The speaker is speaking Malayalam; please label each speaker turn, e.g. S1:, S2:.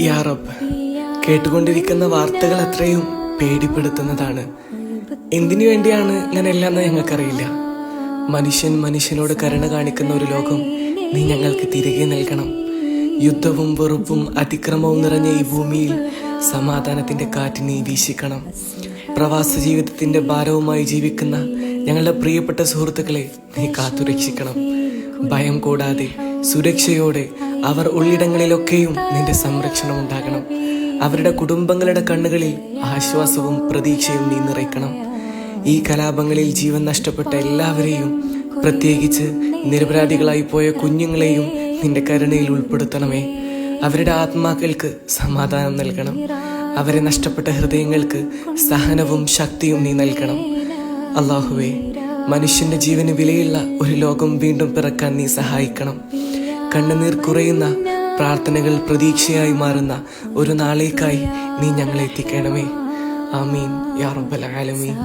S1: യാ റബ്ബ്, കേട്ടുകൊണ്ടിരിക്കുന്ന വാർത്തകൾ അത്രയും പേടിപ്പെടുത്തുന്നതാണ്. എന്തിനു വേണ്ടിയാണ് ഇങ്ങനെയല്ലാന്ന് ഞങ്ങൾക്കറിയില്ല. മനുഷ്യൻ മനുഷ്യനോട് കരുണ കാണിക്കുന്ന ഒരു ലോകം നീ ഞങ്ങൾക്ക് തിരികെ നൽകണം. യുദ്ധവും വെറുപ്പും അതിക്രമവും നിറഞ്ഞ ഈ ഭൂമിയിൽ സമാധാനത്തിന്റെ കാറ്റ് നീ വീശിക്കണം. പ്രവാസ ജീവിതത്തിന്റെ ഭാരവുമായി ജീവിക്കുന്ന ഞങ്ങളുടെ പ്രിയപ്പെട്ട സുഹൃത്തുക്കളെ നീ കാത്തുരക്ഷിക്കണം. ഭയം കൂടാതെ സുരക്ഷയോടെ അവർ ഉള്ളിടങ്ങളിലൊക്കെയും നിന്റെ സംരക്ഷണം ഉണ്ടാകണം. അവരുടെ കുടുംബങ്ങളുടെ കണ്ണുകളിൽ ആശ്വാസവും പ്രതീക്ഷയും നീ നിറയ്ക്കണം. ഈ കലാപങ്ങളിൽ ജീവൻ നഷ്ടപ്പെട്ട എല്ലാവരെയും, പ്രത്യേകിച്ച് നിരപരാധികളായി പോയ കുഞ്ഞുങ്ങളെയും നിന്റെ കരുണയിൽ ഉൾപ്പെടുത്തണമേ. അവരുടെ ആത്മാക്കൾക്ക് സമാധാനം നൽകണം. അവരെ നഷ്ടപ്പെട്ട ഹൃദയങ്ങൾക്ക് സഹനവും ശക്തിയും നീ നൽകണം. അല്ലാഹുവേ, മനുഷ്യന്റെ ജീവന് വിലയുള്ള ഒരു ലോകം വീണ്ടും പിറക്കാൻ നീ സഹായിക്കണം. കണ്ണുനീർ കുറയുന്ന പ്രാർത്ഥനകൾ പ്രതീക്ഷയായി മാറുന്ന ഒരു നാളേക്കായി നീ ഞങ്ങളെ എത്തിക്കണമേ. ആമീൻ യാ റബ്ബൽ ആലമീൻ.